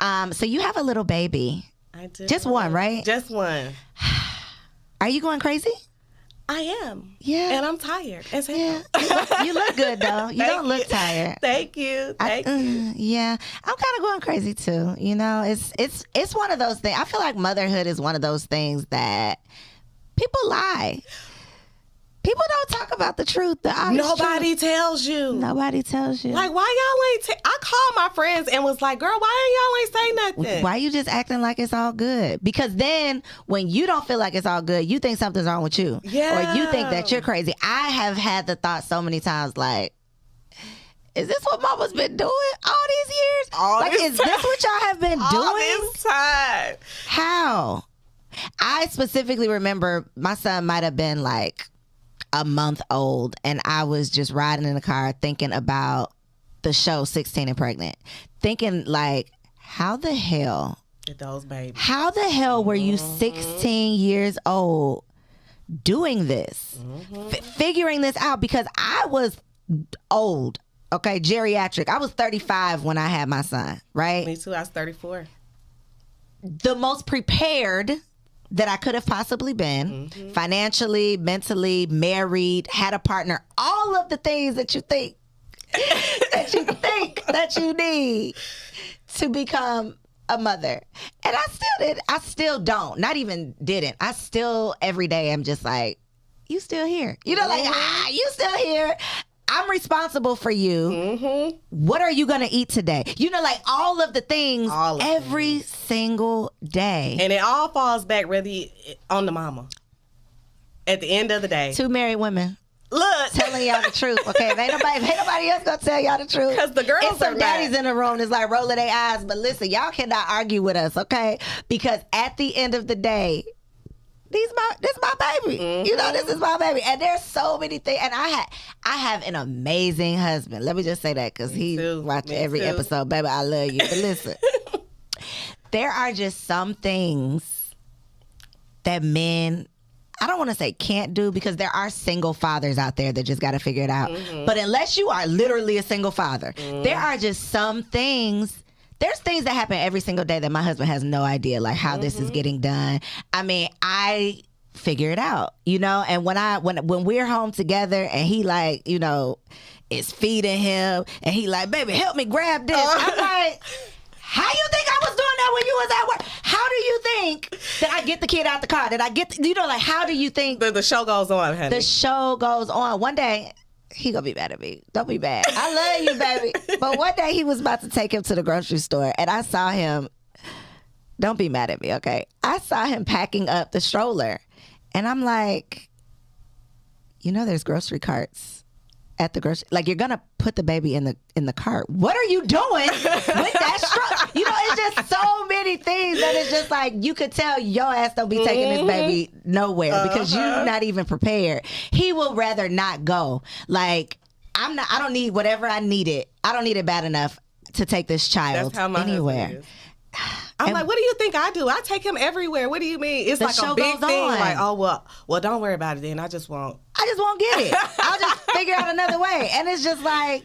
So you have a little baby. I do. Just one, right? Just one. Are you going crazy? I am. Yeah. And I'm tired as hell. Yeah. You look good, though. You don't look tired. Thank you. Thank you. Yeah. I'm kind of going crazy, too. You know, it's one of those things. I feel like motherhood is one of those things that people lie. People don't talk about the truth. The honest Nobody truth. tells you. Nobody tells you. Like, why y'all ain't... I called my friends and was like, girl, why y'all ain't say nothing? Why you just acting like it's all good? Because then when you don't feel like it's all good, you think something's wrong with you. Yeah. Or you think that you're crazy. I have had the thought so many times, like, is this what mama's been doing all these years? Is this what y'all have been doing? All this time. How? I specifically remember my son might have been like a month old, and I was just riding in the car thinking about the show 16 and Pregnant, thinking like, how the hell were you 16 years old doing this, figuring this out? Because I was old, okay, geriatric. I was 35 when I had my son, right? Me too. I was 34. The most prepared that I could have possibly been, financially, mentally, married, had a partner, all of the things that you think that you need to become a mother. And I still don't, not even didn't. I still every day am just like, you still here. You know, like, you still here. I'm responsible for you. What are you going to eat today? You know, like all of the things every single day. And it all falls back really on the mama. At the end of the day. Two married women. Look. Telling y'all the truth, okay? If ain't nobody else going to tell y'all the truth. Because the girls and some daddies in the room is like rolling their eyes. But listen, y'all cannot argue with us, okay? Because at the end of the day, this my baby. You know, this is my baby. And there's so many things. And I have an amazing husband. Let me just say that, because he watches every episode. Baby, I love you. But listen, there are just some things that men, I don't want to say can't do, because there are single fathers out there that just got to figure it out. But unless you are literally a single father, there are just some things. There's things that happen every single day that my husband has no idea, like how this is getting done. I mean, I figure it out, you know? And when we're home together and he like, you know, is feeding him and he like, baby, help me grab this. I'm like, how you think I was doing that when you was at work? How do you think that I get the kid out the car? That I get, you know, like, how do you think? The show goes on, honey. The show goes on. One day, he gonna be mad at me. Don't be mad. I love you, baby. But one day he was about to take him to the grocery store, and I saw him. Don't be mad at me, okay? I saw him packing up the stroller, and I'm like, you know, there's grocery carts at the grocery. Like, you're gonna put the baby in the cart. What are you doing with that stroller? You know, it's just so many things that it's just like, you could tell your ass don't be taking this baby nowhere because you're not even prepared. He will rather not go. Like, I don't need whatever I needed. I don't need it bad enough to take this child anywhere. I'm like, what do you think I do? I take him everywhere. What do you mean? It's like a big thing. Like, oh, well, don't worry about it then. I just won't get it. I'll just figure out another way. And it's just like,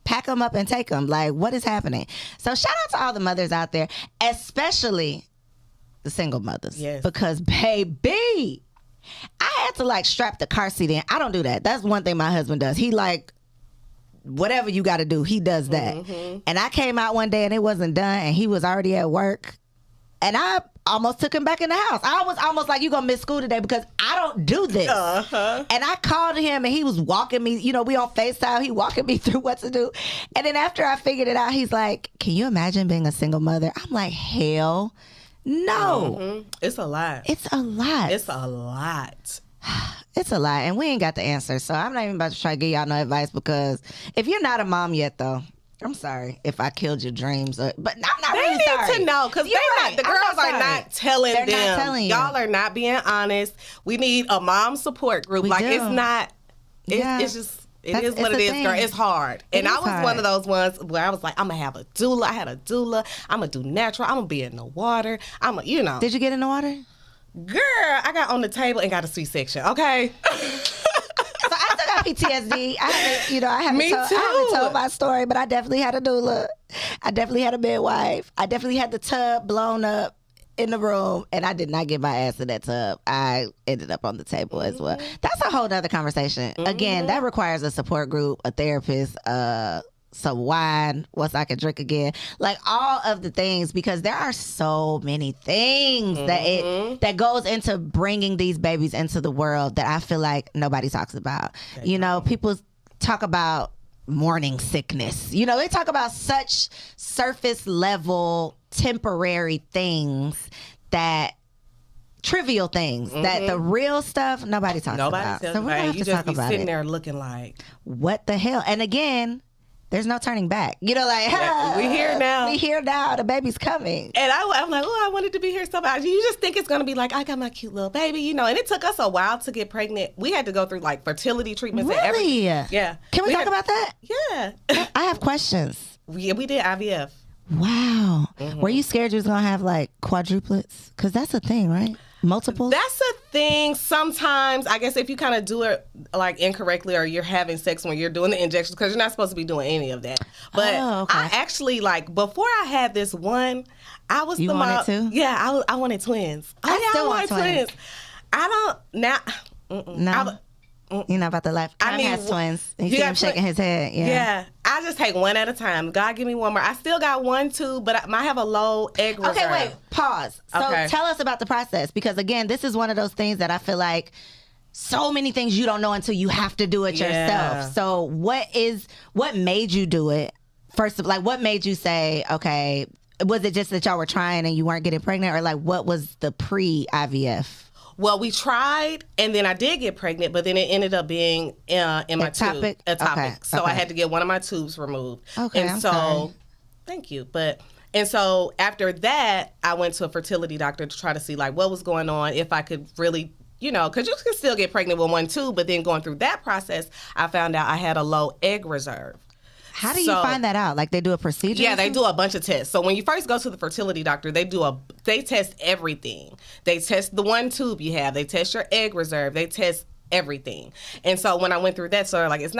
pack them up and take them. Like, what is happening? So shout out to all the mothers out there, especially the single mothers. Yes. Because, baby, I had to like strap the car seat in. I don't do that. That's one thing my husband does. He like, whatever you got to do, he does that. And I came out one day and it wasn't done and he was already at work. And I almost took him back in the house. I was almost like, you going to miss school today because I don't do this. And I called him and he was walking me, you know, we on FaceTime. He walking me through what to do. And then after I figured it out, he's like, can you imagine being a single mother? I'm like, hell no. It's a lot. It's a lot. It's a lot. It's a lot, and we ain't got the answer. So I'm not even about to try to give y'all no advice, because if you're not a mom yet, though, I'm sorry if I killed your dreams. But I'm not really sorry. They need to know, because the girls are not telling them. They're not telling you. Y'all are not being honest. We need a mom support group. It's not. It's just. It is what it is, girl. It's hard. And I was one of those ones where I was like, I'm going to have a doula. I had a doula. I'm going to do natural. I'm going to be in the water. Did you get in the water? Girl, I got on the table and got a C-section, okay? So I still got PTSD. I haven't Me too. I haven't told my story, but I definitely had a doula. I definitely had a midwife. I definitely had the tub blown up in the room, and I did not get my ass in that tub. I ended up on the table as well. That's a whole nother conversation. Again, that requires a support group, a therapist, some wine once I can drink again, like all of the things, because there are so many things that goes into bringing these babies into the world that I feel like nobody talks about. People talk about morning sickness. They talk about such surface level temporary things, that trivial things, that the real stuff nobody talks about. So we're gonna have to talk about it. Sitting there looking like, what the hell? And again, there's no turning back. We here now. We here now. The baby's coming. And I'm like, I wanted to be here so bad. You just think it's going to be like, I got my cute little baby, And it took us a while to get pregnant. We had to go through like fertility treatments. Really? And everything. Yeah. Can we talk about that? Yeah. I have questions. Yeah, we did IVF. Wow. Were you scared you was going to have like quadruplets? Because that's a thing, right? Multiples? That's a thing. Sometimes, I guess if you kind of do it like incorrectly, or you're having sex when you're doing the injections, because you're not supposed to be doing any of that. But I actually, like, before I had this one, I was you wanted to? Yeah, I wanted twins. I still want twins. I don't now. No. You're not about to laugh. Cam has twins. You see him shaking his head. Yeah. I just take one at a time. God, give me one more. I still got one, too, but I have a low egg reserve. Okay, wait. Pause. So tell us about the process, because, again, this is one of those things that I feel like so many things you don't know until you have to do it yourself. So what made you do it? First, like, what made you say, okay, was it just that y'all were trying and you weren't getting pregnant, or, like, what was the pre-IVF? Well, we tried, and then I did get pregnant, but then it ended up being in my tube. A topic. Okay. So I had to get one of my tubes removed. Okay, and I'm so, sorry. Thank you. And so after that, I went to a fertility doctor to try to see like what was going on, if I could really, because you can still get pregnant with one tube, but then going through that process, I found out I had a low egg reserve. How do you find that out? Like, they do a procedure? Yeah, they do a bunch of tests. So when you first go to the fertility doctor, they test everything. They test the one tube you have. They test your egg reserve. They test everything. And so when I went through that, so like it's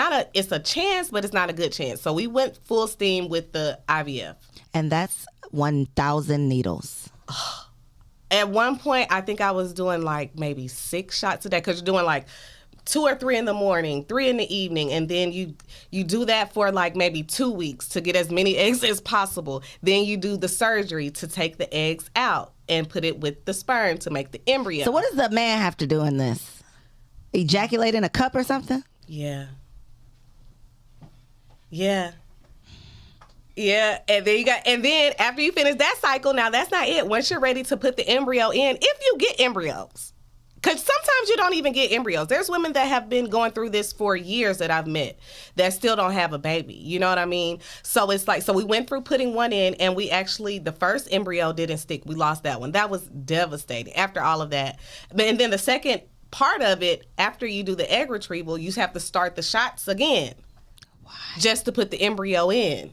a chance, but it's not a good chance. So we went full steam with the IVF. And that's 1,000 needles. At one point, I think I was doing like maybe 6 shots a day, because you're doing like 2 or 3 in the morning, 3 in the evening, and then you do that for like maybe 2 weeks to get as many eggs as possible. Then you do the surgery to take the eggs out and put it with the sperm to make the embryo. So what does the man have to do in this? Ejaculate in a cup or something? Yeah. And then after you finish that cycle, now that's not it. Once you're ready to put the embryo in, if you get embryos. Because sometimes you don't even get embryos. There's women that have been going through this for years that I've met that still don't have a baby. You know what I mean? So it's like, so we went through putting one in, and we actually, the first embryo didn't stick. We lost that one. That was devastating after all of that. And then the second part of it, after you do the egg retrieval, you have to start the shots again. Why? Just to put the embryo in.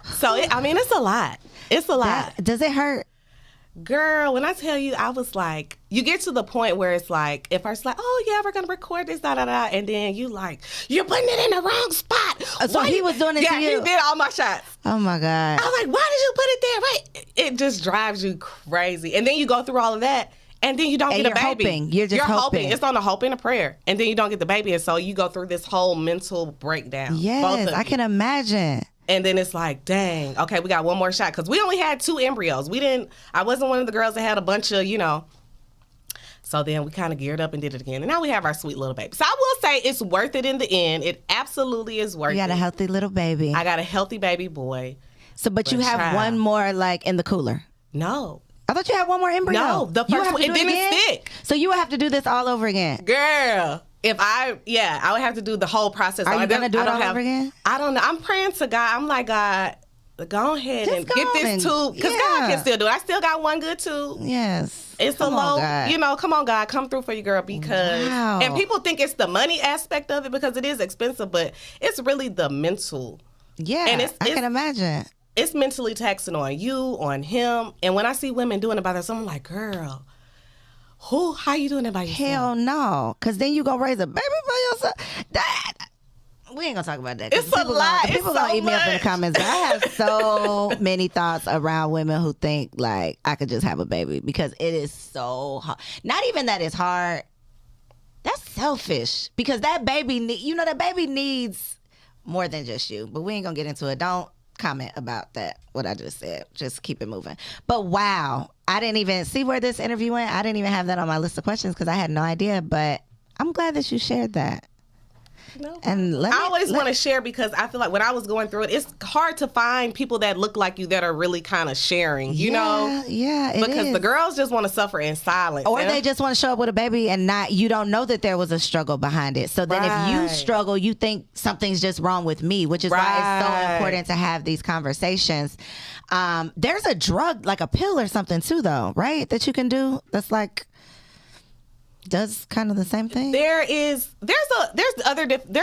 So, it's a lot. It's a lot. Does it hurt? Girl, when I tell you, I was like, you get to the point where it's like, if I was like, oh yeah, we're going to record this, and then you like, you're putting it in the wrong spot. So he was doing it to you? Yeah, he did all my shots. Oh my God. I was like, why did you put it there? Right? It just drives you crazy. And then you go through all of that, and then you don't get a baby. Hoping. You're hoping. It's on a hope and a prayer. And then you don't get the baby, and so you go through this whole mental breakdown. Yes, I can imagine. And then it's like, dang, okay, we got one more shot. Because we only had 2 embryos. I wasn't one of the girls that had a bunch of, So then we kind of geared up and did it again. And now we have our sweet little baby. So I will say it's worth it in the end. It absolutely is worth it. You got a healthy little baby. I got a healthy baby boy. So, but you have one more, like, in the cooler? No. I thought you had one more embryo. No, the first one, it didn't stick. So you would have to do this all over again? Girl. I would have to do the whole process. Are you going to do it all over again? I don't know. I'm praying to God. I'm like, God, go ahead and get this tube. Because God can still do it. I still got one good tube. Yes. It's a low, come on, God, come through for you, girl. Because, and people think it's the money aspect of it because it is expensive, but it's really the mental. Yeah, and I can imagine. It's mentally taxing on you, on him. And when I see women doing it by themselves, I'm like, girl, How you doing that by yourself? Hell no. Because then you going to raise a baby by yourself. We ain't going to talk about that. It's a lot. People going to eat me up in the comments. But I have so many thoughts around women who think, like, I could just have a baby. Because it is so hard. Not even that it's hard. That's selfish. Because that baby, that baby needs more than just you. But we ain't going to get into it. Don't comment about that, what I just said. Just keep it moving. But wow, I didn't even see where this interview went. I didn't even have that on my list of questions because I had no idea. But I'm glad that you shared that. No. And I always want to share because I feel like when I was going through it, it's hard to find people that look like you that are really kind of sharing, you know? Yeah, because the girls just want to suffer in silence. Or they just want to show up with a baby and you don't know that there was a struggle behind it. So then if you struggle, you think something's just wrong with me, which is why it's so important to have these conversations. There's a drug, like a pill or something too, though, right? That you can do that's like... does kind of the same thing. There's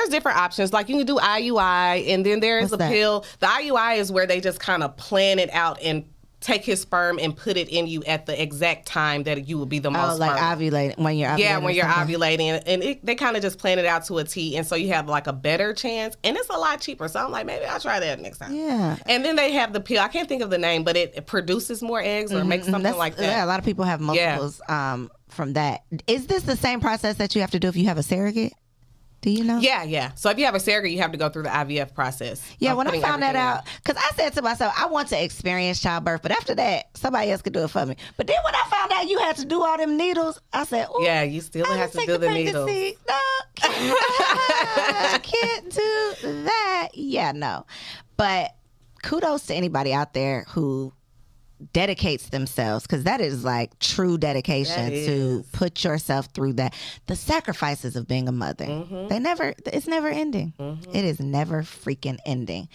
different options. Like you can do IUI, and then there's a pill. The IUI is where they just kind of plan it out and take his sperm and put it in you at the exact time that you will be the most. Oh, like ovulating when you're ovulating. Yeah, when you're ovulating, and they kind of just plan it out to a T, and so you have like a better chance, and it's a lot cheaper. So I'm like, maybe I'll try that next time. Yeah. And then they have the pill. I can't think of the name, but it produces more eggs or makes something like that. Yeah, a lot of people have multiples. From that. Is this the same process that you have to do if you have a surrogate? Do you know? Yeah. So if you have a surrogate, you have to go through the IVF process. Yeah, when I found that out, because I said to myself, I want to experience childbirth, but after that, somebody else could do it for me. But then when I found out you had to do all them needles, I said, oh, yeah, you still have to do the needles. No, can't do that. Yeah, no. But kudos to anybody out there who dedicates themselves, because that is like true dedication to put yourself through that. The sacrifices of being a mother, it's never ending. It is never freaking ending.